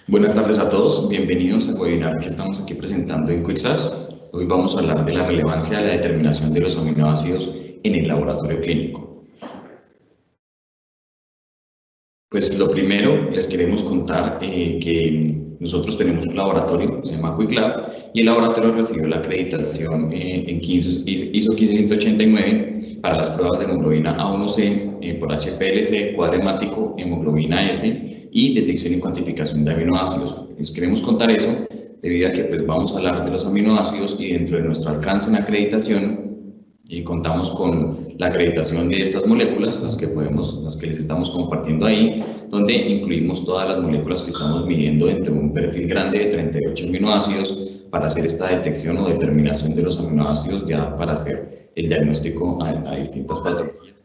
Buenas tardes a todos, bienvenidos al webinar que estamos aquí presentando en QuickSAS. Hoy vamos a hablar de la relevancia de la determinación de los aminoácidos en el laboratorio clínico. Pues lo primero, les queremos contar que nosotros tenemos un laboratorio que se llama QuickLab y el laboratorio recibió la acreditación en ISO 15189 para las pruebas de hemoglobina A1C por HPLC, cuadremático, hemoglobina S y detección y cuantificación de aminoácidos. Les queremos contar eso debido a que pues, vamos a hablar de los aminoácidos y dentro de nuestro alcance en acreditación contamos con la acreditación de estas moléculas, las que les estamos compartiendo ahí, donde incluimos todas las moléculas que estamos midiendo dentro de un perfil grande de 38 aminoácidos para hacer esta detección o determinación de los aminoácidos ya para hacer el diagnóstico a distintas patologías.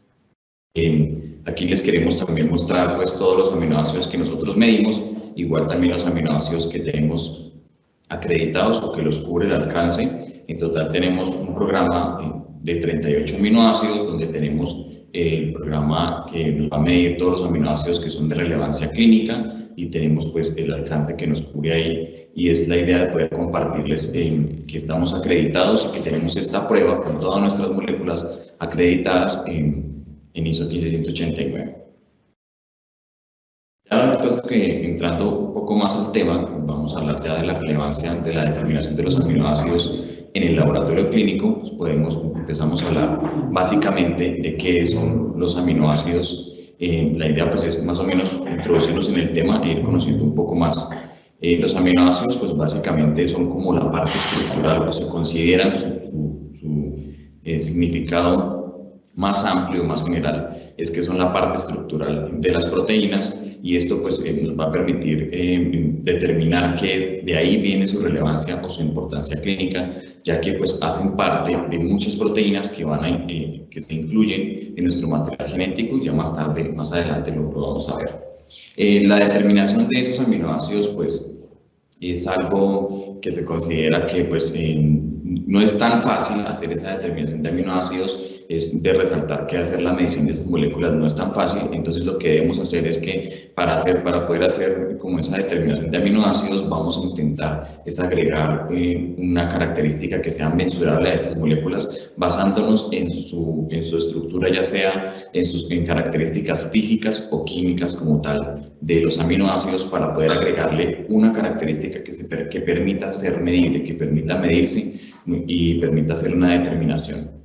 Aquí les queremos también mostrar pues todos los aminoácidos que nosotros medimos, igual también los aminoácidos que tenemos acreditados o que los cubre el alcance. En total tenemos un programa de 38 aminoácidos donde tenemos el programa que nos va a medir todos los aminoácidos que son de relevancia clínica y tenemos pues el alcance que nos cubre ahí y es la idea de poder compartirles que estamos acreditados y que tenemos esta prueba con todas nuestras moléculas acreditadas en ISO 15189. Ya después que entrando un poco más al tema, vamos a hablar ya de la relevancia de la determinación de los aminoácidos en el laboratorio clínico. Pues empezamos a hablar básicamente de qué son los aminoácidos. La idea pues es más o menos introducirnos en el tema e ir conociendo un poco más. Los aminoácidos pues básicamente son como la parte estructural o se consideran su significado más amplio, más general, es que son la parte estructural de las proteínas y esto pues nos va a permitir determinar de ahí viene su relevancia o su importancia clínica, ya que pues hacen parte de muchas proteínas que se incluyen en nuestro material genético y ya más adelante lo vamos a ver. La determinación de esos aminoácidos pues es algo que se considera que pues no es tan fácil hacer esa determinación de aminoácidos, es de resaltar que hacer la medición de esas moléculas no es tan fácil, entonces lo que debemos hacer es que para poder hacer como esa determinación de aminoácidos vamos a intentar es agregar una característica que sea mensurable a estas moléculas basándonos en su estructura, ya sea en características físicas o químicas como tal de los aminoácidos para poder agregarle una característica que permita ser medible, que permita medirse y permita hacer una determinación.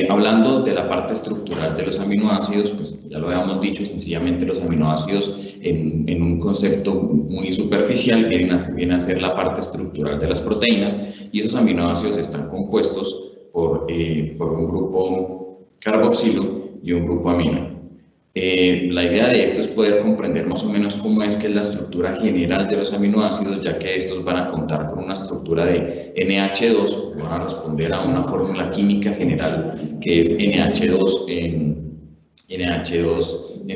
Hablando de la parte estructural de los aminoácidos, pues ya lo habíamos dicho, sencillamente los aminoácidos en un concepto muy superficial vienen a ser la parte estructural de las proteínas y esos aminoácidos están compuestos por un grupo carboxilo y un grupo amino. La idea de esto es poder comprender más o menos cómo es que es la estructura general de los aminoácidos, ya que estos van a contar con una estructura de NH2, van a responder a una fórmula química general que es NH2 en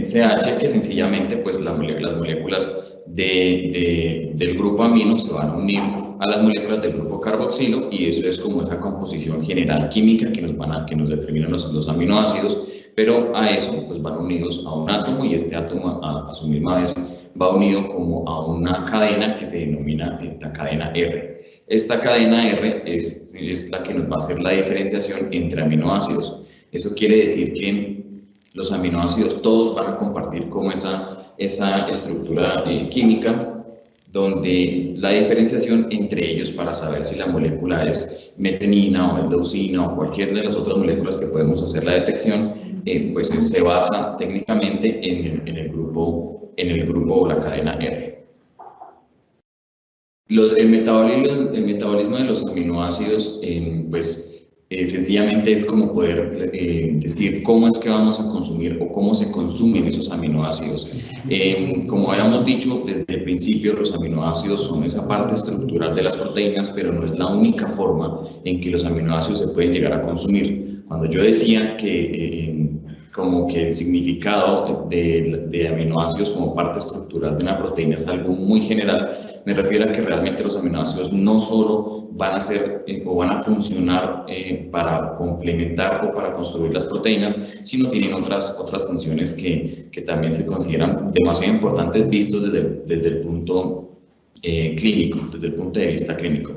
CH, que sencillamente pues las moléculas del grupo amino se van a unir a las moléculas del grupo carboxilo y eso es como esa composición general química que nos determinan los aminoácidos. Pero a eso pues van unidos a un átomo y este átomo a su misma vez va unido como a una cadena que se denomina la cadena R. Esta cadena R es la que nos va a hacer la diferenciación entre aminoácidos. Eso quiere decir que los aminoácidos todos van a compartir como esa estructura química donde la diferenciación entre ellos para saber si la molécula es metionina o es leucina o cualquier de las otras moléculas que podemos hacer la detección, pues se basa técnicamente en el grupo o la cadena R. El metabolismo de los aminoácidos, pues sencillamente es como poder decir cómo es que vamos a consumir o cómo se consumen esos aminoácidos. Como habíamos dicho desde el principio, los aminoácidos son esa parte estructural de las proteínas, pero no es la única forma en que los aminoácidos se pueden llegar a consumir. Cuando yo decía que como que el significado de aminoácidos como parte estructural de una proteína es algo muy general. Me refiero a que realmente los aminoácidos no solo van a ser o van a funcionar para complementar o para construir las proteínas, sino tienen otras funciones que también se consideran demasiado importantes vistos desde el punto clínico, desde el punto de vista clínico.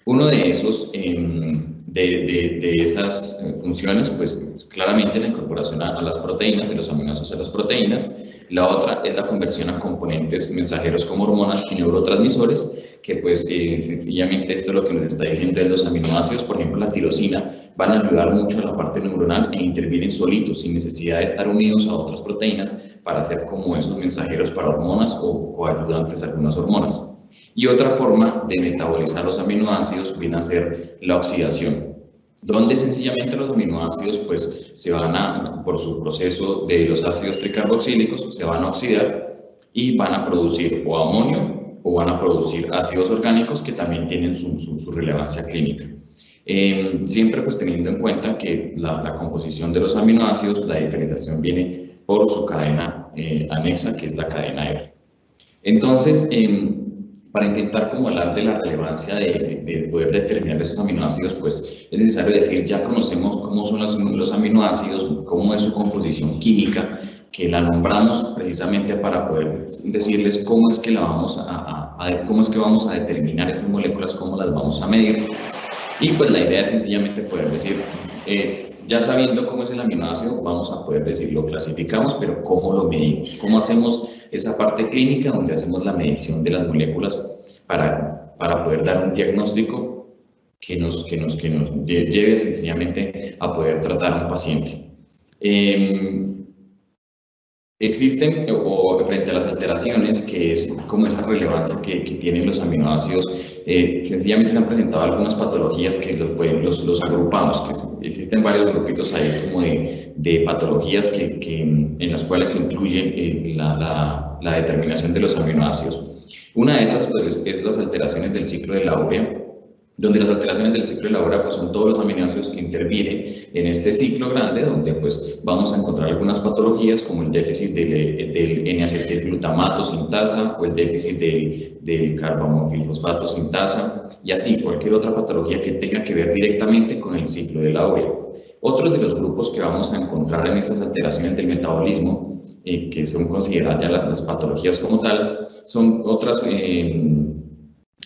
Uno de esos, de esas funciones, pues claramente la incorporación a las proteínas, de los aminoácidos a las proteínas. La otra es la conversión a componentes mensajeros como hormonas y neurotransmisores, que pues sencillamente esto lo que nos está diciendo es los aminoácidos, por ejemplo la tirosina, van a ayudar mucho a la parte neuronal e intervienen solitos, sin necesidad de estar unidos a otras proteínas para ser como esos mensajeros para hormonas o ayudantes a algunas hormonas. Y otra forma de metabolizar los aminoácidos viene a ser la oxidación, donde sencillamente los aminoácidos pues se van a, por su proceso de los ácidos tricarboxílicos, se van a oxidar y van a producir o amonio o van a producir ácidos orgánicos que también tienen su relevancia clínica. Siempre pues teniendo en cuenta que la composición de los aminoácidos, la diferenciación viene por su cadena anexa, que es la cadena R. Entonces, para intentar como hablar de la relevancia de poder determinar esos aminoácidos, pues es necesario decir, ya conocemos cómo son los aminoácidos, cómo es su composición química, que la nombramos precisamente para poder decirles cómo es que vamos a determinar esas moléculas, cómo las vamos a medir. Y pues la idea es sencillamente poder decir, ya sabiendo cómo es el aminoácido, vamos a poder decir, lo clasificamos, pero ¿cómo lo medimos? ¿Cómo hacemos esa parte clínica donde hacemos la medición de las moléculas para poder dar un diagnóstico que nos lleve sencillamente a poder tratar a un paciente? Existen, o frente a las alteraciones, que es como esa relevancia que tienen los aminoácidos, sencillamente se han presentado algunas patologías que los agrupamos, que existen varios grupitos ahí como de patologías en las cuales se incluye la determinación de los aminoácidos. Una de esas pues, es las alteraciones del ciclo de Laurea, donde las alteraciones del ciclo de Laurea pues, son todos los aminoácidos que intervienen en este ciclo grande, donde pues, vamos a encontrar algunas patologías como el déficit del N-acetilglutamato sintasa o el déficit del carbamonfilfosfato sintasa y así cualquier otra patología que tenga que ver directamente con el ciclo de Laurea. Otros de los grupos que vamos a encontrar en estas alteraciones del metabolismo, que son consideradas ya las patologías como tal, son otras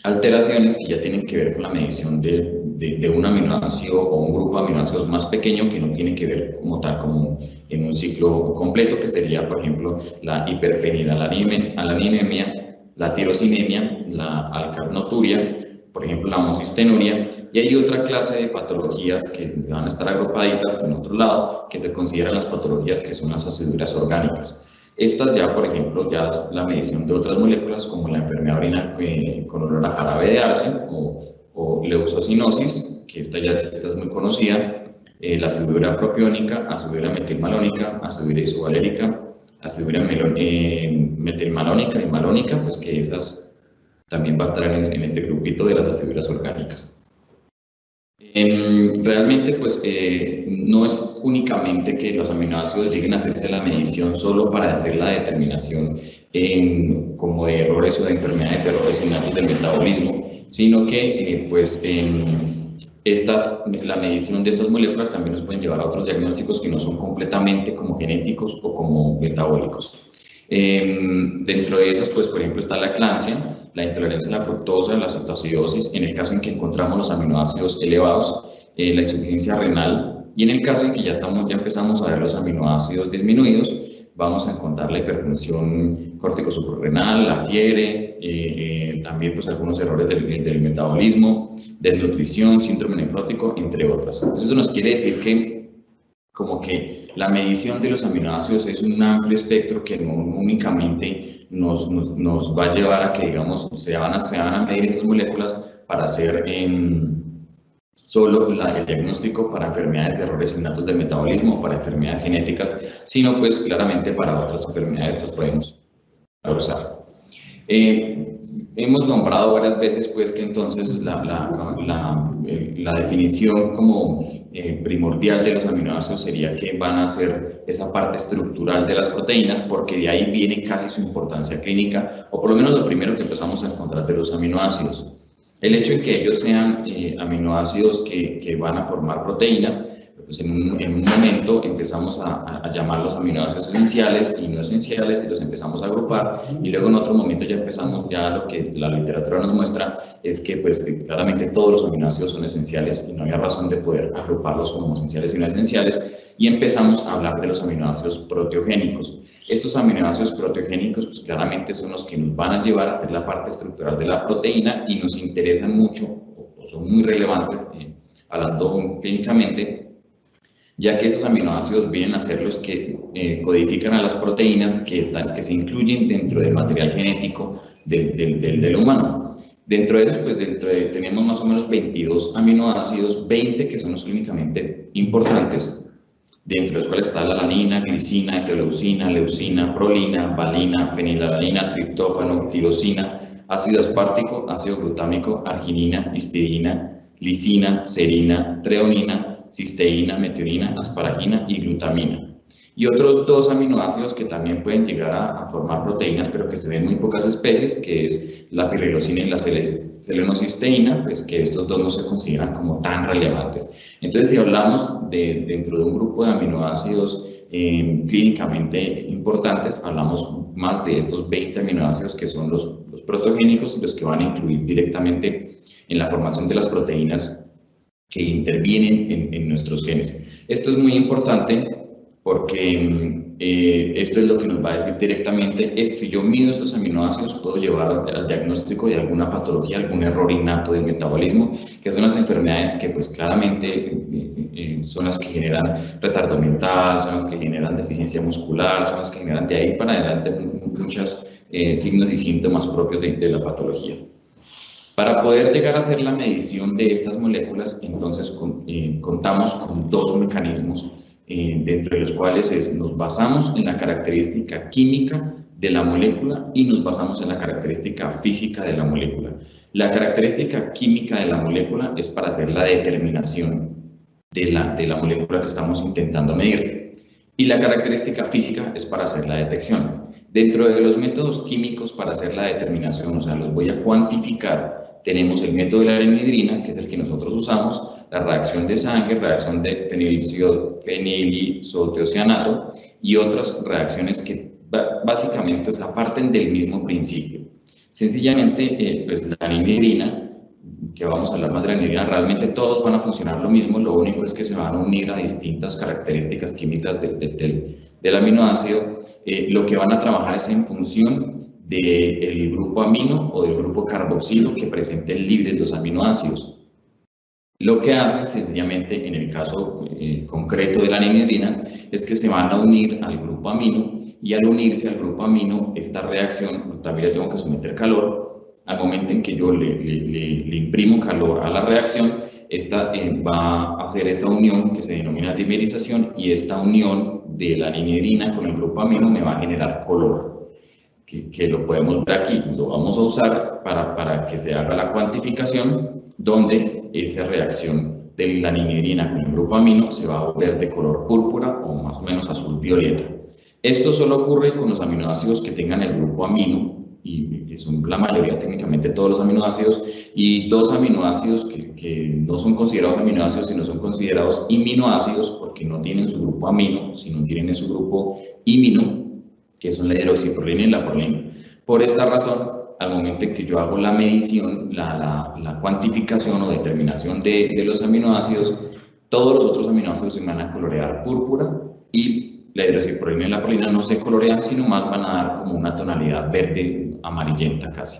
alteraciones que ya tienen que ver con la medición de un aminoácido o un grupo de aminoácidos más pequeño que no tiene que ver como tal como en un ciclo completo, que sería por ejemplo la hiperfenilalanemia, la tirosinemia, la alcarnoturia, por ejemplo la homocistenuria, y hay otra clase de patologías que van a estar agrupaditas en otro lado, que se consideran las patologías que son las aciduras orgánicas. Estas ya, por ejemplo, ya es la medición de otras moléculas como la enfermedad urina con olor a jarabe de arce o leucocinosis, que esta es muy conocida, la acidura propiónica, acidura metilmalónica, acidura isovalérica, acidura metilmalónica y malónica, pues que esas también va a estar en este grupito de las aciduras orgánicas. Realmente, pues, no es únicamente que los aminoácidos lleguen a hacerse la medición solo para hacer la determinación como de errores o de enfermedades de errores innatos del metabolismo, sino que, la medición de estas moléculas también nos pueden llevar a otros diagnósticos que no son completamente como genéticos o como metabólicos. Dentro de esas, pues, por ejemplo, está la eclampsia, la intolerancia a la fructosa, la cetoacidosis, en el caso en que encontramos los aminoácidos elevados, la insuficiencia renal, y en el caso en que ya empezamos a ver los aminoácidos disminuidos, vamos a encontrar la hiperfunción córtico-suprarrenal, la fiebre, también pues algunos errores del metabolismo, desnutrición, síndrome nefrótico, entre otras. Entonces eso nos quiere decir que como que la medición de los aminoácidos es un amplio espectro que no únicamente nos va a llevar a que, digamos, se van a medir esas moléculas para hacer solo el diagnóstico para enfermedades de errores innatos del metabolismo o para enfermedades genéticas, sino pues claramente para otras enfermedades los podemos usar. Hemos nombrado varias veces pues que entonces la definición como primordial de los aminoácidos sería que van a ser esa parte estructural de las proteínas, porque de ahí viene casi su importancia clínica, o por lo menos lo primero que empezamos a encontrar de los aminoácidos. El hecho de que ellos sean aminoácidos que van a formar proteínas, pues en un momento empezamos a llamar los aminoácidos esenciales y no esenciales y los empezamos a agrupar, y luego en otro momento ya empezamos, ya lo que la literatura nos muestra es que pues claramente todos los aminoácidos son esenciales y no había razón de poder agruparlos como esenciales y no esenciales, y empezamos a hablar de los aminoácidos proteogénicos. Estos aminoácidos proteogénicos pues claramente son los que nos van a llevar a ser la parte estructural de la proteína y nos interesan mucho o son muy relevantes hablando clínicamente, ya que esos aminoácidos vienen a ser los que codifican a las proteínas que se incluyen dentro del material genético del humano. Dentro de ellos, pues tenemos más o menos 22 aminoácidos, 20 que son los clínicamente importantes, dentro de los cuales está la alanina, glicina, isoleucina, leucina, prolina, valina, fenilalanina, triptófano, tirosina, ácido aspartico, ácido glutámico, arginina, histidina, lisina, serina, treonina, cisteína, metionina, asparagina y glutamina. Y otros dos aminoácidos que también pueden llegar a formar proteínas, pero que se ven en muy pocas especies, que es la pirilosina y la selenocisteína, pues que estos dos no se consideran como tan relevantes. Entonces, si hablamos dentro de un grupo de aminoácidos clínicamente importantes, hablamos más de estos 20 aminoácidos que son los protogénicos y los que van a influir directamente en la formación de las proteínas que intervienen en nuestros genes. Esto es muy importante porque esto es lo que nos va a decir directamente, si yo mido estos aminoácidos puedo llevar al diagnóstico de alguna patología, algún error innato del metabolismo, que son las enfermedades que pues claramente son las que generan retardo mental, son las que generan deficiencia muscular, son las que generan de ahí para adelante muchos signos y síntomas propios de la patología. Para poder llegar a hacer la medición de estas moléculas, entonces contamos con dos mecanismos, dentro de los cuales nos basamos en la característica química de la molécula y nos basamos en la característica física de la molécula. La característica química de la molécula es para hacer la determinación de la molécula que estamos intentando medir, y la característica física es para hacer la detección. Dentro de los métodos químicos para hacer la determinación, o sea, los voy a cuantificar, tenemos el método de la anhidrina, que es el que nosotros usamos, la reacción de sangre, reacción de fenilisotiocianato y otras reacciones que básicamente parten del mismo principio. Sencillamente, pues la anhidrina, que vamos a hablar más de la anhidrina, realmente todos van a funcionar lo mismo, lo único es que se van a unir a distintas características químicas del aminoácido. Lo que van a trabajar es en función del grupo amino o del grupo carboxilo que presenten libres los aminoácidos. Lo que hacen sencillamente en el caso concreto de la anhidrina es que se van a unir al grupo amino, y al unirse al grupo amino, esta reacción, también le tengo que someter calor. Al momento en que yo le imprimo calor a la reacción, esta va a hacer esa unión que se denomina dimerización, y esta unión de la anhidrina con el grupo amino me va a generar color, que lo podemos ver aquí. Lo vamos a usar para que se haga la cuantificación, donde esa reacción de la anhidrina con el grupo amino se va a volver de color púrpura o más o menos azul violeta. Esto solo ocurre con los aminoácidos que tengan el grupo amino, y que son la mayoría, técnicamente todos los aminoácidos, y dos aminoácidos que no son considerados aminoácidos, sino son considerados iminoácidos, porque no tienen su grupo amino, sino tienen su grupo imino, que son la hidroxiprolina y la prolina. Por esta razón, al momento en que yo hago la medición, la cuantificación o determinación de los aminoácidos, todos los otros aminoácidos se van a colorear púrpura, y la hidroxiprolina y la prolina no se colorean, sino más van a dar como una tonalidad verde amarillenta casi.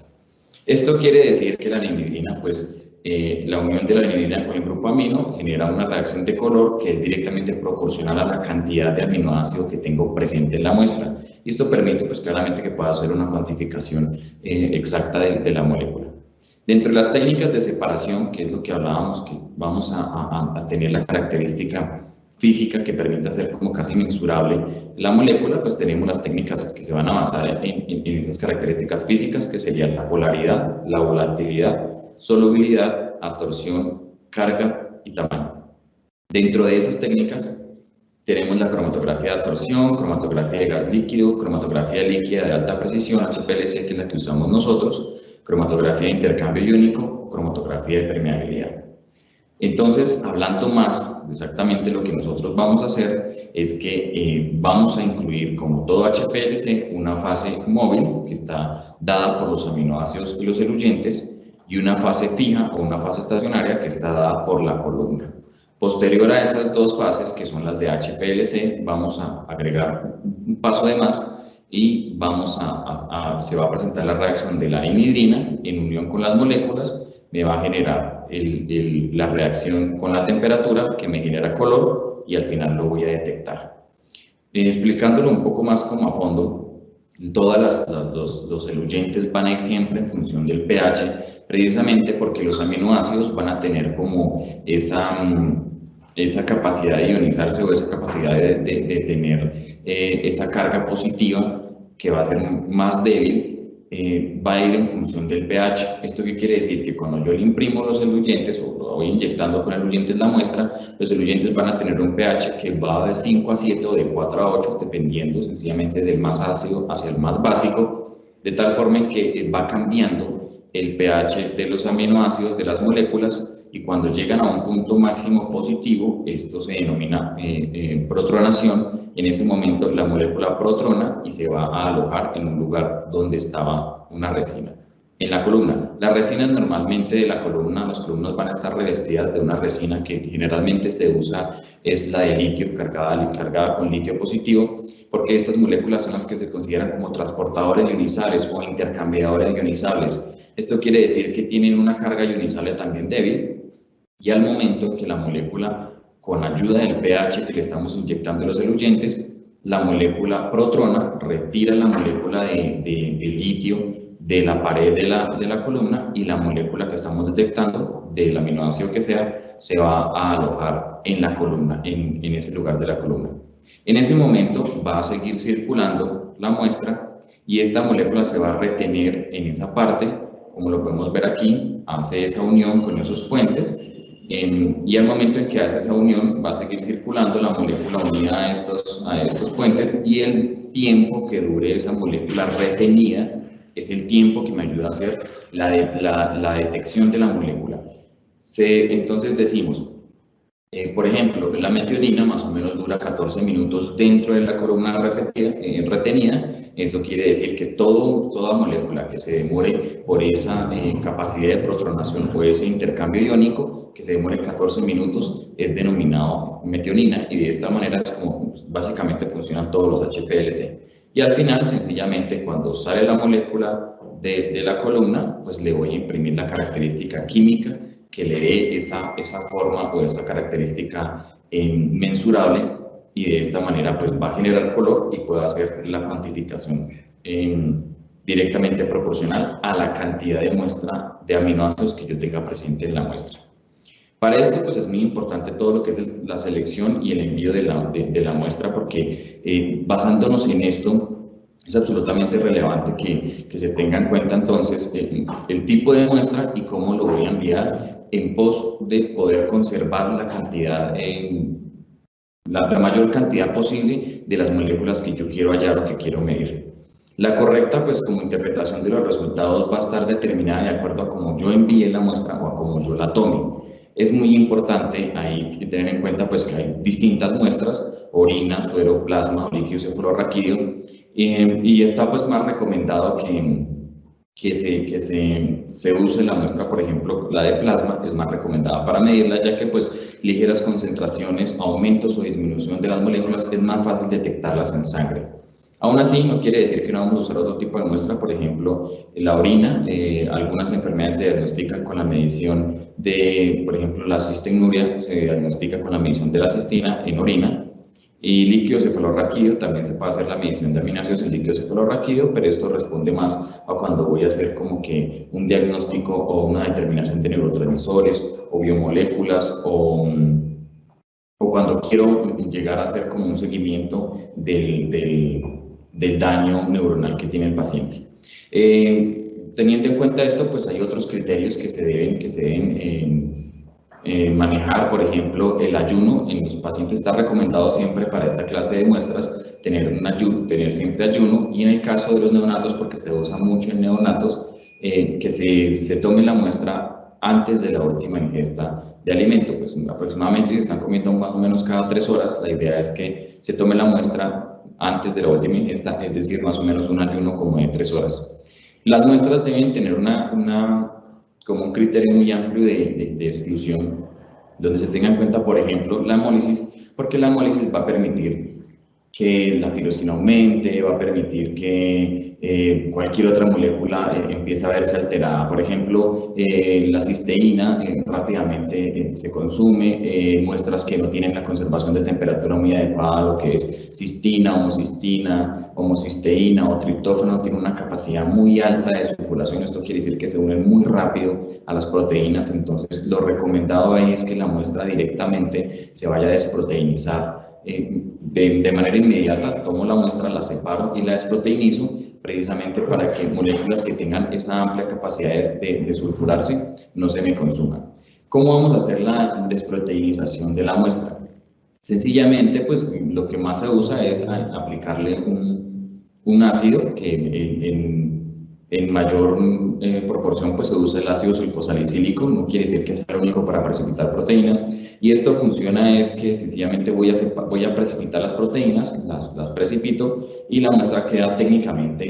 Esto quiere decir que la anhidrina, pues la unión de la anhidrina con el grupo amino genera una reacción de color que es directamente proporcional a la cantidad de aminoácido que tengo presente en la muestra, y esto permite pues claramente que pueda hacer una cuantificación exacta de la molécula. Dentro de las técnicas de separación, que es lo que hablábamos, que vamos a tener la característica física que permite hacer como casi mensurable la molécula, pues tenemos las técnicas que se van a basar en esas características físicas, que serían la polaridad, la volatilidad, solubilidad, absorción, carga y tamaño. Dentro de esas técnicas tenemos la cromatografía de absorción, cromatografía de gas líquido, cromatografía líquida de alta precisión, HPLC, que es la que usamos nosotros, cromatografía de intercambio iónico, cromatografía de permeabilidad. Entonces, hablando más, exactamente lo que nosotros vamos a hacer es que vamos a incluir, como todo HPLC, una fase móvil que está dada por los aminoácidos y los eluyentes, y una fase fija o una fase estacionaria que está dada por la columna. Posterior a esas dos fases, que son las de HPLC, vamos a agregar un paso de más y se va a presentar la reacción de la anhidrina en unión con las moléculas, me va a generar la reacción con la temperatura que me genera color y al final lo voy a detectar. Explicándolo un poco más como a fondo, los eluyentes van a ir siempre en función del pH, precisamente porque los aminoácidos van a tener como esa capacidad de ionizarse o esa capacidad de tener esa carga positiva que va a ser más débil, va a ir en función del pH. ¿Esto qué quiere decir? Que cuando yo le imprimo los eluyentes o lo voy inyectando con eluyentes la muestra, los eluyentes van a tener un pH que va de 5 a 7 o de 4 a 8, dependiendo sencillamente del más ácido hacia el más básico, de tal forma que va cambiando el pH de los aminoácidos, de las moléculas, y cuando llegan a un punto máximo positivo, esto se denomina protronación. En ese momento la molécula protrona y se va a alojar en un lugar donde estaba una resina. En la columna, las resinas normalmente de la columna, las columnas van a estar revestidas de una resina que generalmente se usa, es la de litio, cargada con litio positivo, porque estas moléculas son las que se consideran como transportadores ionizales o intercambiadores ionizables. Esto quiere decir que tienen una carga ionizable también débil, y al momento en que la molécula, con ayuda del pH que le estamos inyectando los eluyentes, la molécula protrona, retira la molécula de litio de la pared de la columna, y la molécula que estamos detectando, del aminoácido que sea, se va a alojar en la columna, en ese lugar de la columna. En ese momento va a seguir circulando la muestra y esta molécula se va a retener en esa parte, como lo podemos ver aquí, hace esa unión con esos puentes. Y al momento en que hace esa unión va a seguir circulando la molécula unida a estos puentes, y el tiempo que dure esa molécula retenida es el tiempo que me ayuda a hacer la detección de la molécula. Entonces decimos, por ejemplo, la metionina más o menos dura 14 minutos dentro de la columna retenida. Eso quiere decir que toda molécula que se demore por esa capacidad de protonación o ese intercambio iónico, que se demore 14 minutos, es denominado metionina, y de esta manera es como básicamente funcionan todos los HPLC. Y al final, sencillamente, cuando sale la molécula de la columna, pues le voy a imprimir la característica química que le dé esa forma o esa característica mensurable, y de esta manera pues va a generar color y puedo hacer la cuantificación directamente proporcional a la cantidad de muestra de aminoácidos que yo tenga presente en la muestra. Para esto pues es muy importante todo lo que es la selección y el envío de la muestra, porque basándonos en esto es absolutamente relevante que se tenga en cuenta entonces el tipo de muestra y cómo lo voy a enviar, en pos de poder conservar la cantidad, la mayor cantidad posible de las moléculas que yo quiero hallar o que quiero medir. La correcta, pues como interpretación de los resultados, va a estar determinada de acuerdo a cómo yo envíe la muestra o a cómo yo la tome. Es muy importante ahí tener en cuenta pues que hay distintas muestras: orina, suero, plasma, líquido cefalorraquídeo, y está pues más recomendado que se use la muestra. Por ejemplo, la de plasma es más recomendada para medirla, ya que pues ligeras concentraciones, aumentos o disminución de las moléculas, es más fácil detectarlas en sangre. Aún así, no quiere decir que no vamos a usar otro tipo de muestra. Por ejemplo, la orina, algunas enfermedades se diagnostican con la medición de, por ejemplo, la cistinuria se diagnostica con la medición de la cistina en orina. Y líquido cefalorraquídeo, también se puede hacer la medición de aminoácidos en líquido cefalorraquídeo, pero esto responde más a cuando voy a hacer como que un diagnóstico o una determinación de neurotransmisores o biomoléculas, o cuando quiero llegar a hacer como un seguimiento del daño neuronal que tiene el paciente. Teniendo en cuenta esto, pues hay otros criterios que se deben manejar, por ejemplo, el ayuno. En los pacientes está recomendado siempre para esta clase de muestras tener siempre ayuno, y en el caso de los neonatos, porque se usa mucho en neonatos, que se tome la muestra antes de la última ingesta de alimento. Pues aproximadamente si están comiendo más o menos cada 3 horas, la idea es que se tome la muestra antes de la última ingesta, es decir, más o menos un ayuno como de 3 horas. Las muestras deben tener como un criterio muy amplio de exclusión, donde se tenga en cuenta, por ejemplo, la hemólisis, porque la hemólisis va a permitir que la tirosina aumente, va a permitir que cualquier otra molécula empiece a verse alterada. Por ejemplo, la cisteína rápidamente se consume, muestras que no tienen la conservación de temperatura muy adecuada, lo que es cistina, homocisteína o triptófano, tiene una capacidad muy alta de sulfuración. Esto quiere decir que se unen muy rápido a las proteínas. Entonces, lo recomendado ahí es que la muestra directamente se vaya a desproteinizar. De manera inmediata tomo la muestra, la separo y la desproteinizo, precisamente para que moléculas que tengan esa amplia capacidad de sulfurarse no se me consuman. ¿Cómo vamos a hacer la desproteinización de la muestra? Sencillamente, pues lo que más se usa es aplicarle un ácido que en mayor proporción pues se usa el ácido sulfosalicílico. No quiere decir que sea el único para precipitar proteínas, y esto funciona es que sencillamente voy a precipitar las proteínas, las precipito, y la muestra queda técnicamente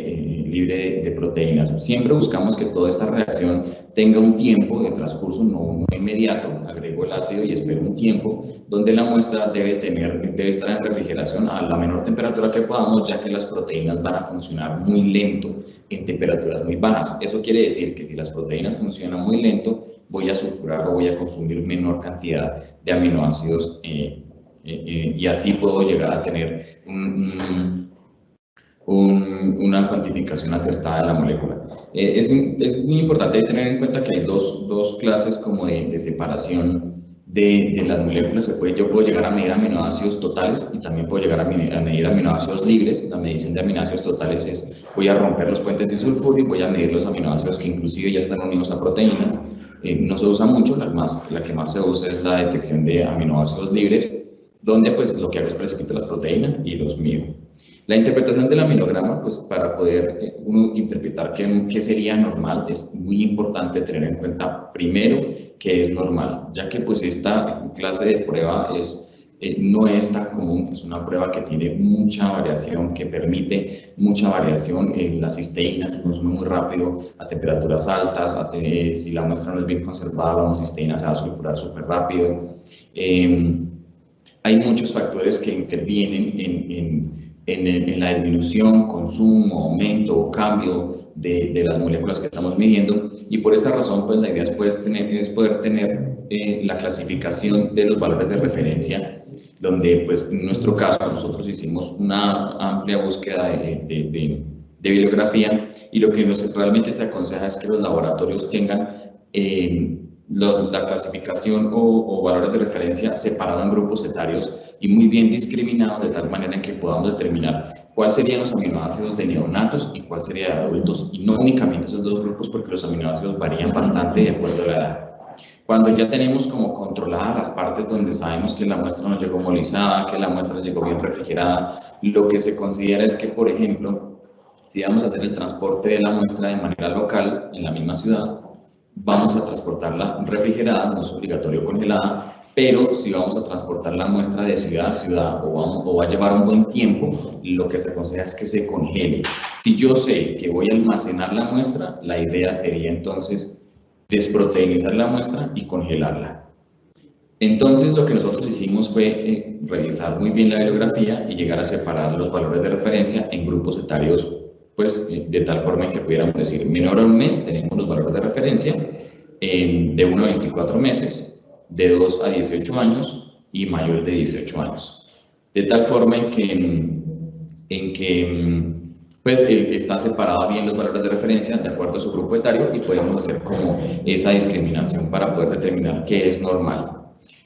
libre de proteínas. Siempre buscamos que toda esta reacción tenga un tiempo de transcurso, no inmediato. Agrego el ácido y espero un tiempo, donde la muestra debe estar en refrigeración a la menor temperatura que podamos, ya que las proteínas van a funcionar muy lento en temperaturas muy bajas. Eso quiere decir que si las proteínas funcionan muy lento, voy a sulfurar o voy a consumir menor cantidad de aminoácidos, y así puedo llegar a tener una cuantificación acertada de la molécula. Es muy importante tener en cuenta que hay dos clases como de separación de las moléculas. Yo puedo llegar a medir aminoácidos totales y también puedo llegar a medir aminoácidos libres. La medición de aminoácidos totales es, voy a romper los puentes disulfuro y voy a medir los aminoácidos que inclusive ya están unidos a proteínas. No se usa mucho, la que más se usa es la detección de aminoácidos libres, donde pues lo que hago es precipito las proteínas y los mido. La interpretación del aminograma, pues para poder uno interpretar qué sería normal, es muy importante tener en cuenta primero que es normal, ya que pues esta clase de prueba no es tan común. Es una prueba que tiene mucha variación, que permite mucha variación. La cisteína se consume muy rápido a temperaturas altas, si la muestra no es bien conservada, la homocisteína se va a sulfurar súper rápido. Hay muchos factores que intervienen en la disminución, consumo, aumento o cambio de las moléculas que estamos midiendo, y por esta razón pues la idea es poder tener la clasificación de los valores de referencia, donde pues en nuestro caso nosotros hicimos una amplia búsqueda de bibliografía, y lo que realmente se aconseja es que los laboratorios tengan la clasificación o valores de referencia separados en grupos etarios y muy bien discriminados, de tal manera en que podamos determinar cuáles serían los aminoácidos de neonatos y cuál sería de adultos, y no únicamente esos dos grupos, porque los aminoácidos varían bastante de acuerdo a la edad. Cuando ya tenemos como controladas las partes donde sabemos que la muestra no llegó molizada, que la muestra llegó bien refrigerada, lo que se considera es que, por ejemplo, si vamos a hacer el transporte de la muestra de manera local en la misma ciudad, vamos a transportarla refrigerada, no es obligatorio congelada, pero si vamos a transportar la muestra de ciudad a ciudad o va a llevar un buen tiempo, lo que se aconseja es que se congele. Si yo sé que voy a almacenar la muestra, la idea sería entonces desproteinizar la muestra y congelarla. Entonces lo que nosotros hicimos fue revisar muy bien la bibliografía y llegar a separar los valores de referencia en grupos etarios, pues de tal forma que pudiéramos decir, menor a un mes tenemos los valores de referencia, de 1 a 24 meses, de 2 a 18 años y mayor de 18 años. De tal forma en que pues está separada bien los valores de referencia de acuerdo a su grupo etario, y podemos hacer como esa discriminación para poder determinar qué es normal.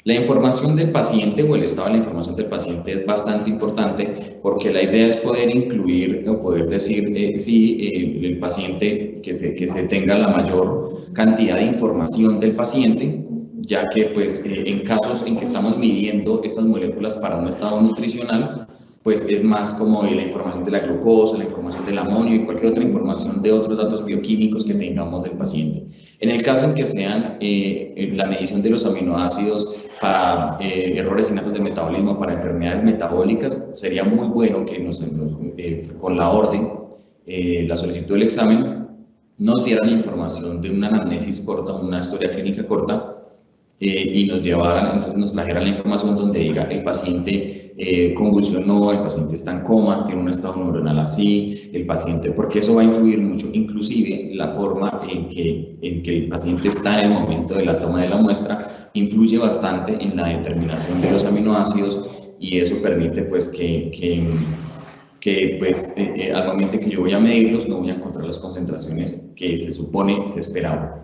La información del paciente o el estado de la información del paciente es bastante importante, porque la idea es poder incluir o poder decir si el paciente, que se tenga la mayor cantidad de información del paciente, ya que pues en casos en que estamos midiendo estas moléculas para un estado nutricional, pues es más como la información de la glucosa, la información del amonio y cualquier otra información de otros datos bioquímicos que tengamos del paciente. En el caso en que sean la medición de los aminoácidos para errores innatos de metabolismo, para enfermedades metabólicas, sería muy bueno que con la orden, la solicitud del examen, nos dieran la información de una anamnesis corta, una historia clínica corta, y nos llevaran, entonces nos trajeran la información donde diga el paciente convulsionó, el paciente está en coma, tiene un estado neuronal así, el paciente, porque eso va a influir mucho, inclusive la forma en que el paciente está en el momento de la toma de la muestra, influye bastante en la determinación de los aminoácidos y eso permite pues que pues al momento que yo voy a medirlos no voy a encontrar las concentraciones que se supone se esperaban.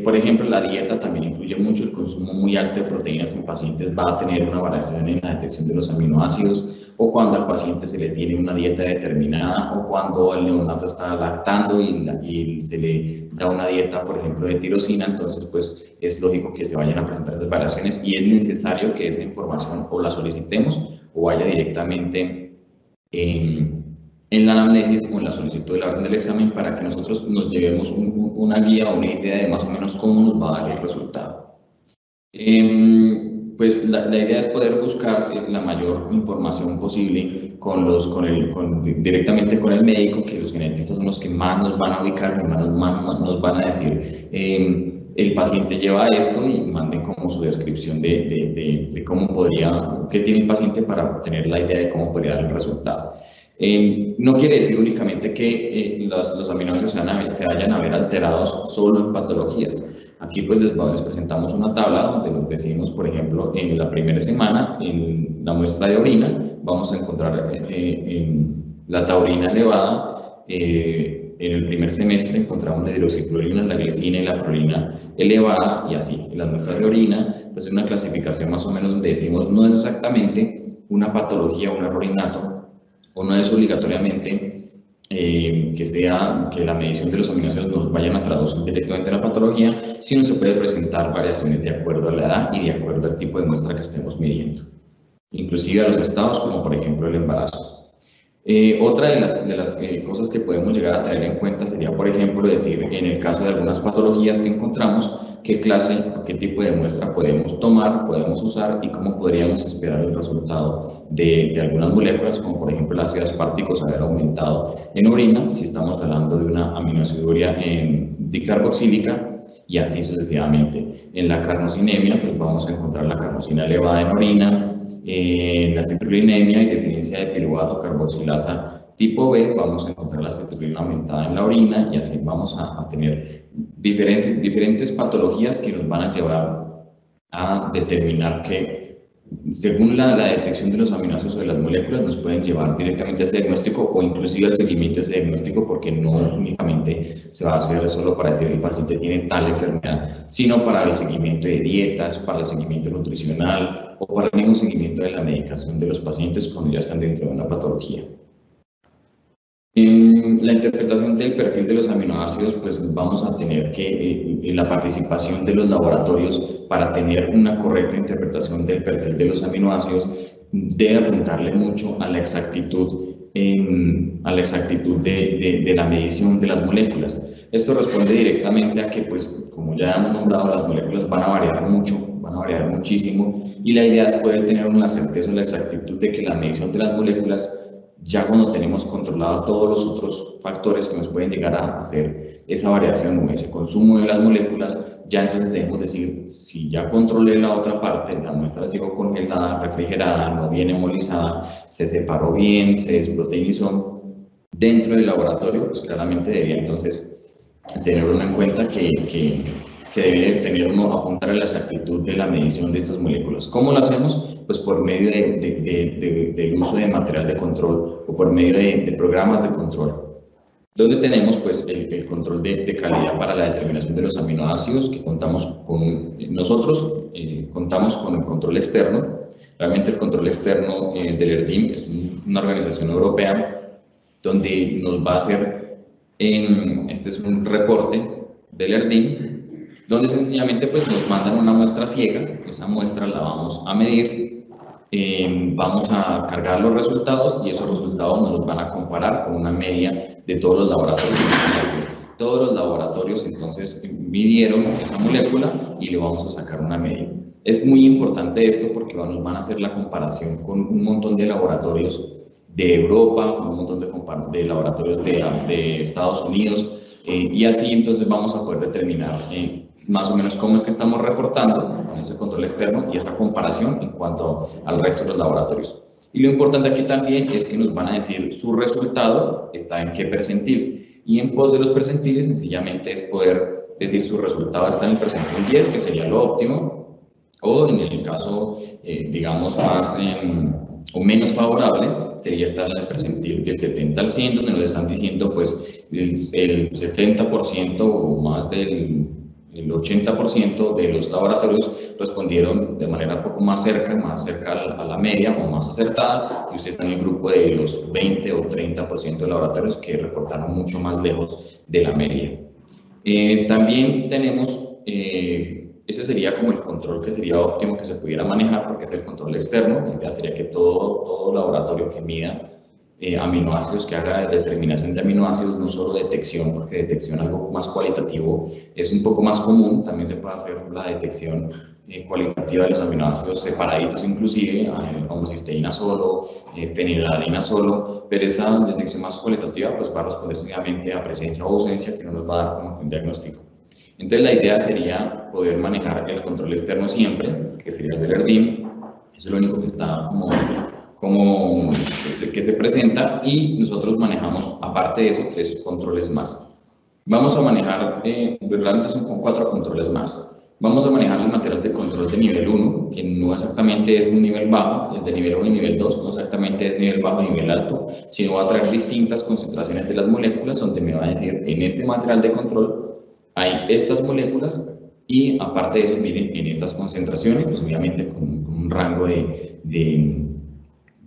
Por ejemplo, la dieta también influye mucho, el consumo muy alto de proteínas en pacientes va a tener una variación en la detección de los aminoácidos, o cuando al paciente se le tiene una dieta determinada, o cuando el neonato está lactando y se le da una dieta, por ejemplo, de tirosina, entonces pues es lógico que se vayan a presentar esas variaciones y es necesario que esa información o la solicitemos o vaya directamente en la anamnesis o en la solicitud de la orden del examen para que nosotros nos llevemos una guía o una idea de más o menos cómo nos va a dar el resultado. Pues la idea es poder buscar la mayor información posible directamente con el médico, que los genetistas son los que más nos van a ubicar, más nos van a decir el paciente lleva esto y manden como su descripción de cómo qué tiene el paciente para tener la idea de cómo podría dar el resultado. No quiere decir únicamente que los aminoácidos se vayan a ver alterados solo en patologías. Aquí pues les presentamos una tabla donde nos decimos, por ejemplo, en la primera semana, en la muestra de orina, vamos a encontrar la taurina elevada. En el primer semestre encontramos la hidroxiclorina, la glicina y la prolina elevada, y así. En las muestras de orina, pues es una clasificación más o menos donde decimos no es exactamente una patología, un error innato, o no es obligatoriamente que la medición de los aminoácidos nos vayan a traducir directamente a la patología, sino se puede presentar variaciones de acuerdo a la edad y de acuerdo al tipo de muestra que estemos midiendo, inclusive a los estados como por ejemplo el embarazo. Otra de las cosas que podemos llegar a tener en cuenta sería, por ejemplo, decir en el caso de algunas patologías que encontramos, qué clase o qué tipo de muestra podemos tomar, podemos usar y cómo podríamos esperar el resultado de algunas moléculas, como por ejemplo el ácido asparticos haber aumentado en orina, si estamos hablando de una aminoaciduria dicarboxílica, y así sucesivamente. En la carnosinemia, pues vamos a encontrar la carnosina elevada en orina. En la citrullinemia y deficiencia de piruvato carboxilasa tipo B, vamos a encontrar la citrulina aumentada en la orina y así vamos a tener diferentes patologías que nos van a llevar a determinar que, según la detección de los aminoácidos o de las moléculas, nos pueden llevar directamente a ese diagnóstico o inclusive al seguimiento de ese diagnóstico, porque no únicamente se va a hacer solo para decir el paciente tiene tal enfermedad, sino para el seguimiento de dietas, para el seguimiento nutricional o para el mismo seguimiento de la medicación de los pacientes cuando ya están dentro de una patología. En la interpretación del perfil de los aminoácidos, pues vamos a tener que la participación de los laboratorios para tener una correcta interpretación del perfil de los aminoácidos debe apuntarle mucho a la exactitud de la medición de las moléculas. Esto responde directamente a que, pues, como ya hemos nombrado, las moléculas van a variar mucho, van a variar muchísimo, y la idea es poder tener una certeza o la exactitud de que la medición de las moléculas, ya cuando tenemos controlado todos los otros factores que nos pueden llegar a hacer esa variación o ese consumo de las moléculas, ya entonces debemos decir, si ya controlé la otra parte, la muestra llegó congelada, refrigerada, no viene hemolizada, se separó bien, se desproteinizó dentro del laboratorio, pues claramente debería entonces tener uno en cuenta que debe tener uno, apuntar a la exactitud de la medición de estas moléculas. ¿Cómo lo hacemos? Pues por medio del uso de material de control o por medio de programas de control, donde tenemos pues el control de calidad para la determinación de los aminoácidos, que contamos con nosotros, contamos con el control externo. Realmente el control externo del ERDIM es una organización europea donde nos va a hacer, este es un reporte del ERDIM, donde sencillamente pues nos mandan una muestra ciega, esa muestra la vamos a medir, vamos a cargar los resultados y esos resultados nos los van a comparar con una media de todos los laboratorios. Todos los laboratorios entonces midieron esa molécula y le vamos a sacar una media. Es muy importante esto porque nos van a hacer la comparación con un montón de laboratorios de Europa, un montón de laboratorios de Estados Unidos, y así entonces vamos a poder determinar más o menos cómo es que estamos reportando con ese control externo y esa comparación en cuanto al resto de los laboratorios. Y lo importante aquí también es que nos van a decir su resultado está en qué percentil. Y en pos de los percentiles sencillamente es poder decir su resultado está en el percentil 10, que sería lo óptimo, o en el caso, digamos, más o menos favorable, sería estar en el percentil del 70 al 100, donde nos están diciendo pues el 70% o más del 80% de los laboratorios respondieron de manera un poco más cerca a la media o más acertada, y usted está en el grupo de los 20 o 30% de laboratorios que reportaron mucho más lejos de la media. También tenemos, ese sería como el control que sería óptimo que se pudiera manejar, porque es el control externo. La idea sería que todo laboratorio que mida aminoácidos, que haga determinación de aminoácidos, no solo detección, porque detección algo más cualitativo es un poco más común, también se puede hacer la detección cualitativa de los aminoácidos separaditos, inclusive homocisteína solo, fenilalanina solo, pero esa detección más cualitativa pues va a responder sencillamente a presencia o ausencia, que no nos va a dar como un diagnóstico. Entonces la idea sería poder manejar el control externo siempre, que sería el del ERDIM. Eso es lo único que está como que se presenta, y nosotros manejamos aparte de eso 3 controles más. Vamos a manejar, realmente son 4 controles más. Vamos a manejar el material de control de nivel 1, que no exactamente es un nivel bajo, el de nivel 1 y nivel 2 no exactamente es nivel bajo y nivel alto, sino va a traer distintas concentraciones de las moléculas, donde me va a decir en este material de control hay estas moléculas, y aparte de eso, miren, en estas concentraciones, pues obviamente con un rango de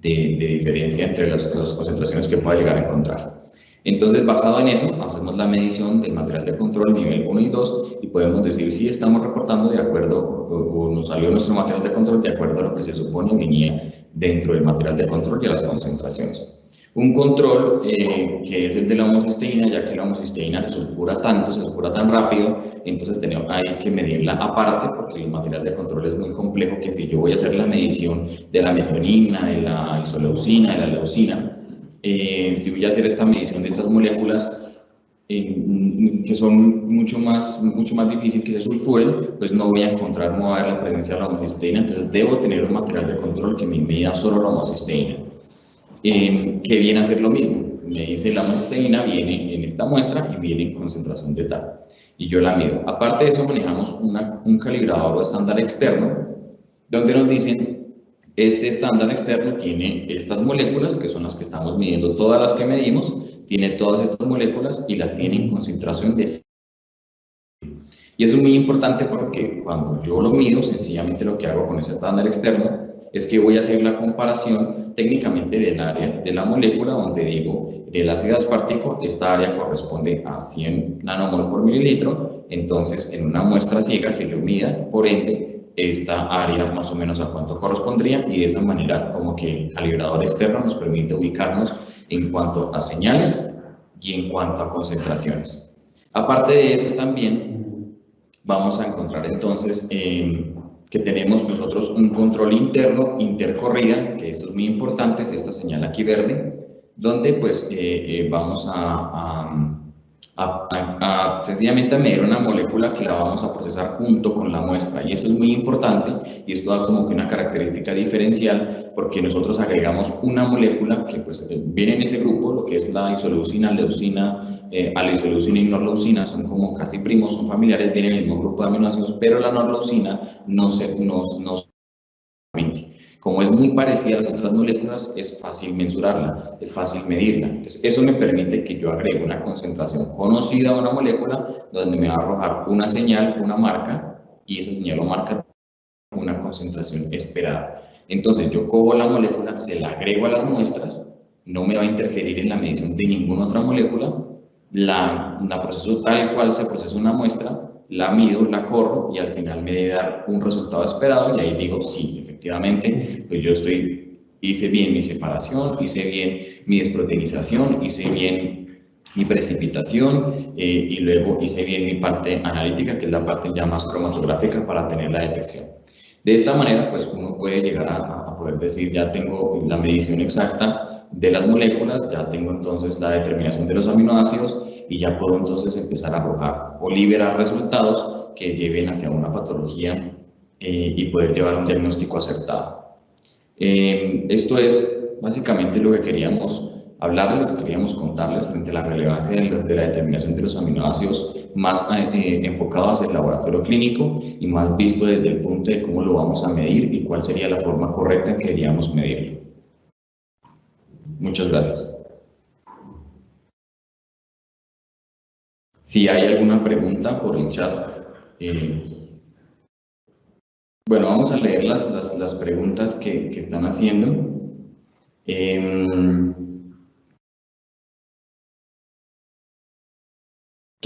diferencia entre las concentraciones que pueda llegar a encontrar. Entonces, basado en eso, hacemos la medición del material de control nivel 1 y 2 y podemos decir si estamos reportando de acuerdo o nos salió nuestro material de control de acuerdo a lo que se supone venía dentro del material de control y a las concentraciones. Un control que es el de la homocisteína, ya que la homocisteína se sulfura tan rápido, entonces hay que medirla aparte, porque el material de control es muy complejo, que si yo voy a hacer la medición de la metionina, de la isoleucina, de la leucina, si voy a hacer esta medición de estas moléculas, que son mucho más difícil que se sulfuren, pues no voy a encontrar, no va a haber la presencia de la homocisteína, entonces debo tener un material de control que me mida solo la homocisteína. Que viene a ser lo mismo, me dice la homocisteína viene en esta muestra y viene en concentración de tal, y yo la mido. Aparte de eso, manejamos un calibrador o estándar externo, donde nos dicen, este estándar externo tiene estas moléculas, que son las que estamos midiendo, todas las que medimos, tiene todas estas moléculas y las tiene en concentración de. Y eso es muy importante porque cuando yo lo mido, sencillamente lo que hago con ese estándar externo es que voy a hacer la comparación técnicamente del área de la molécula, donde digo, el ácido aspartico, esta área corresponde a 100 nanomol por mililitro, entonces en una muestra ciega que yo mida, por ende, esta área más o menos a cuánto correspondría, y de esa manera como que el calibrador externo nos permite ubicarnos en cuanto a señales y en cuanto a concentraciones. Aparte de eso también vamos a encontrar entonces que tenemos nosotros un control interno, intercorrida, que esto es muy importante, es esta señal aquí verde, donde pues vamos sencillamente a medir una molécula que la vamos a procesar junto con la muestra, y esto es muy importante, y esto da como que una característica diferencial, porque nosotros agregamos una molécula que pues viene en ese grupo, lo que es la isoleucina, leucina, alisoleucina y norleucina, son como casi primos, son familiares, vienen en el mismo grupo de aminoácidos, pero la norleucina no como es muy parecida a las otras moléculas, es fácil mensurarla, es fácil medirla. Entonces, eso me permite que yo agregue una concentración conocida a una molécula, donde me va a arrojar una señal, una marca, y esa señal o marca una concentración esperada. Entonces, yo cojo la molécula, se la agrego a las muestras, no me va a interferir en la medición de ninguna otra molécula, la proceso tal cual se procesa una muestra, la mido, la corro y al final me debe dar un resultado esperado y ahí digo, sí, efectivamente, pues yo hice bien mi separación, hice bien mi desproteinización, hice bien mi precipitación y luego hice bien mi parte analítica, que es la parte ya más cromatográfica para tener la detección. De esta manera, pues uno puede llegar a poder decir, ya tengo la medición exacta de las moléculas, ya tengo entonces la determinación de los aminoácidos y ya puedo entonces empezar a arrojar o liberar resultados que lleven hacia una patología y poder llevar un diagnóstico acertado. Esto es básicamente lo que queríamos hablar, lo que queríamos contarles frente a la relevancia de la determinación de los aminoácidos más enfocado hacia el laboratorio clínico y más visto desde el punto de cómo lo vamos a medir y cuál sería la forma correcta en que queríamos medirlo. Muchas gracias. Si hay alguna pregunta por el chat. Bueno, vamos a leer las preguntas que están haciendo. ¿Qué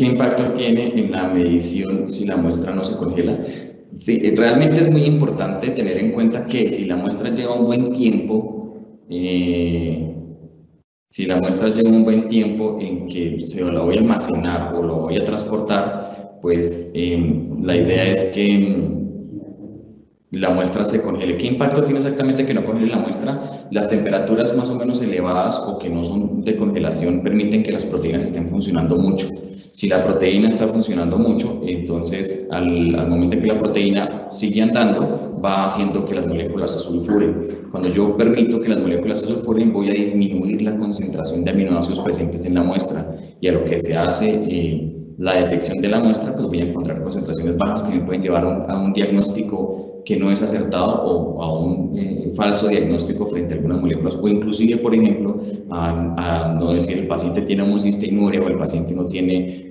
impacto tiene en la medición si la muestra no se congela? Sí, realmente es muy importante tener en cuenta que si la muestra lleva un buen tiempo, en que se la voy a almacenar o lo voy a transportar, pues la idea es que la muestra se congele. ¿Qué impacto tiene exactamente que no congele la muestra? Las temperaturas más o menos elevadas o que no son de congelación permiten que las proteínas estén funcionando mucho. Si la proteína está funcionando mucho, entonces al momento en que la proteína sigue andando, va haciendo que las moléculas se sulfuren. Cuando yo permito que las moléculas se sulfuren, voy a disminuir la concentración de aminoácidos presentes en la muestra y a lo que se hace la detección de la muestra, pues voy a encontrar concentraciones bajas que me pueden llevar a un diagnóstico que no es acertado o a un falso diagnóstico frente a algunas moléculas o inclusive, por ejemplo, a no decir el paciente tiene homocisteinuria o el paciente no tiene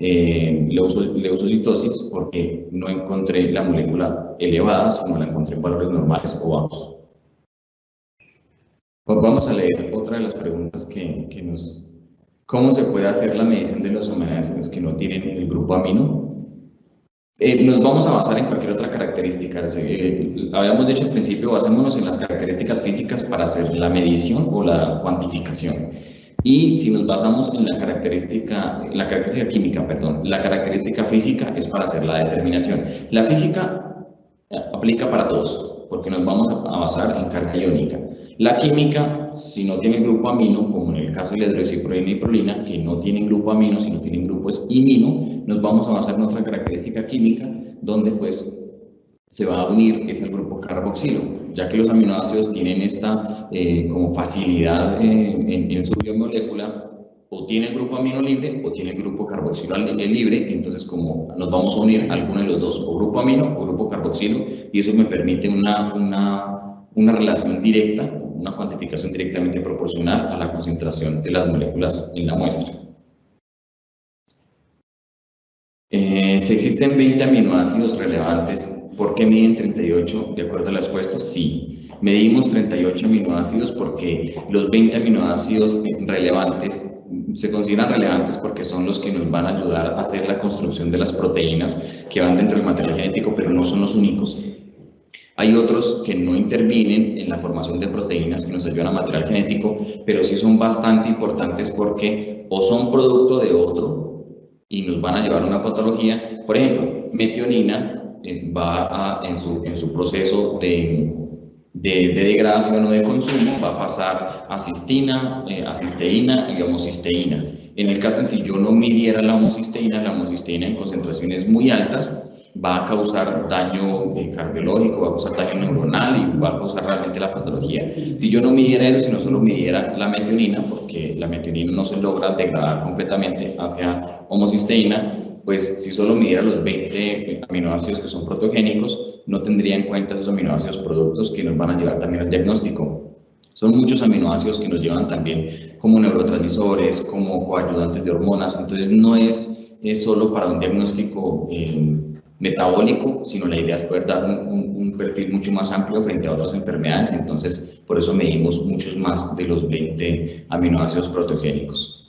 leucocitosis porque no encontré la molécula elevada, sino la encontré en valores normales o bajos. Pues vamos a leer otra de las preguntas que nos... ¿Cómo se puede hacer la medición de los aminoácidos que no tienen el grupo amino? Nos vamos a basar en cualquier otra característica. Habíamos dicho al principio, basémonos en las características físicas para hacer la medición o la cuantificación. Y si nos basamos en la característica química, perdón, la característica física es para hacer la determinación. La física aplica para todos, porque nos vamos a basar en carga iónica. La química, si no tiene grupo amino, como en el caso de la hidroxiprolina y prolina, que no tienen grupo amino, sino tienen grupos imino, nos vamos a basar en otra característica química, donde pues se va a unir es el grupo carboxilo, ya que los aminoácidos tienen esta como facilidad en su biomolécula, o tiene el grupo amino libre o tiene el grupo carboxilo libre, entonces como nos vamos a unir a alguno de los dos, o grupo amino o grupo carboxilo, y eso me permite una relación directa, una cuantificación directamente proporcional a la concentración de las moléculas en la muestra. Si existen 20 aminoácidos relevantes, ¿por qué miden 38 de acuerdo al expuesto? Sí, medimos 38 aminoácidos porque los 20 aminoácidos relevantes se consideran relevantes porque son los que nos van a ayudar a hacer la construcción de las proteínas que van dentro del material genético, pero no son los únicos. Hay otros que no intervienen en la formación de proteínas que nos ayudan a material genético, pero sí son bastante importantes porque o son producto de otro y nos van a llevar a una patología. Por ejemplo, metionina en su proceso de degradación o de consumo va a pasar a cistina, a cisteína y homocisteína. En el caso de si yo no midiera la homocisteína en concentraciones muy altas, va a causar daño cardiológico, va a causar daño neuronal y va a causar realmente la patología. Si yo no midiera eso, sino solo midiera la metionina, porque la metionina no se logra degradar completamente hacia homocisteína, pues si solo midiera los 20 aminoácidos que son protogénicos, no tendría en cuenta esos aminoácidos productos que nos van a llevar también al diagnóstico. Son muchos aminoácidos que nos llevan también como neurotransmisores, como coayudantes de hormonas, entonces no es solo para un diagnóstico metabólico, sino la idea es poder dar un perfil mucho más amplio frente a otras enfermedades, entonces por eso medimos muchos más de los 20 aminoácidos protogénicos.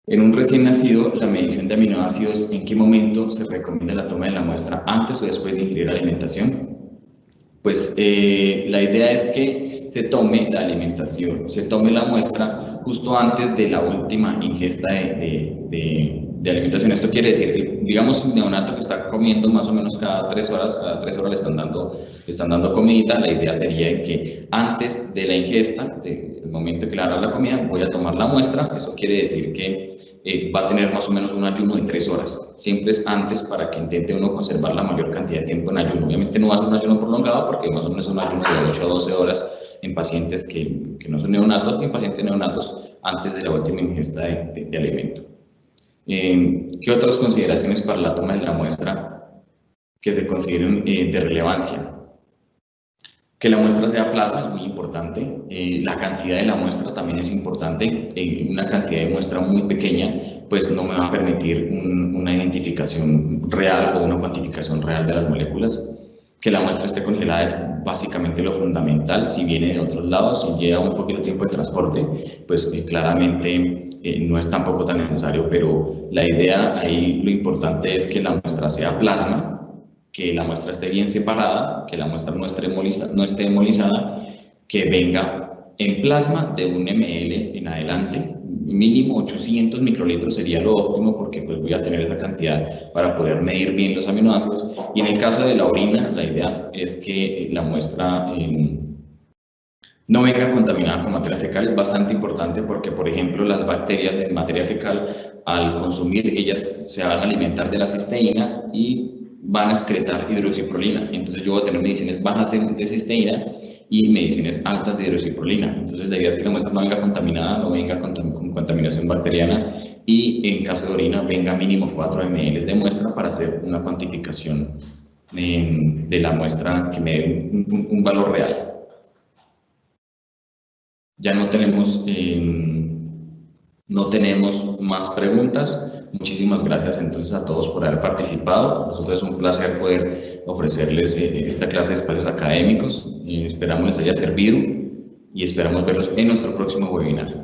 En un recién nacido, la medición de aminoácidos, ¿en qué momento se recomienda la toma de la muestra? ¿Antes o después de ingerir alimentación? Pues la idea es que se tome la alimentación, se tome la muestra justo antes de la última ingesta de alimentación. Esto quiere decir que, digamos, un neonato que está comiendo más o menos cada 3 horas, le están dando comidita, la idea sería que antes de la ingesta, del momento que le haga la comida, voy a tomar la muestra. Eso quiere decir que va a tener más o menos un ayuno de 3 horas. Siempre es antes para que intente uno conservar la mayor cantidad de tiempo en ayuno. Obviamente no va a ser un ayuno prolongado porque más o menos es un ayuno de 8 a 12 horas en pacientes que no son neonatos ni en pacientes neonatos antes de la última ingesta de alimento. ¿Qué otras consideraciones para la toma de la muestra que se consideren de relevancia? Que la muestra sea plasma es muy importante, la cantidad de la muestra también es importante, una cantidad de muestra muy pequeña pues no me va a permitir una identificación real o una cuantificación real de las moléculas. Que la muestra esté congelada es básicamente lo fundamental. Si viene de otros lados, si lleva un poquito de tiempo de transporte, pues claramente no es tampoco tan necesario, pero la idea ahí, lo importante es que la muestra sea plasma, que la muestra esté bien separada, que la muestra no esté hemolizada, que venga en plasma de 1 ml en adelante, mínimo 800 microlitros sería lo óptimo porque pues voy a tener esa cantidad para poder medir bien los aminoácidos. Y en el caso de la orina, la idea es que la muestra no venga contaminada con materia fecal. Es bastante importante porque, por ejemplo, las bacterias en materia fecal, al consumir, ellas se van a alimentar de la cisteína y van a excretar hidroxiprolina. Entonces yo voy a tener mediciones bajas de cisteína y mediciones altas de hidroxiprolina. Entonces la idea es que la muestra no venga contaminada, no venga con contaminación bacteriana y en caso de orina venga mínimo 4 ml de muestra para hacer una cuantificación de la muestra que me dé un valor real. Ya no tenemos más preguntas. Muchísimas gracias entonces a todos por haber participado. Nosotros es un placer poder ofrecerles esta clase de espacios académicos. Esperamos les haya servido y esperamos verlos en nuestro próximo webinar.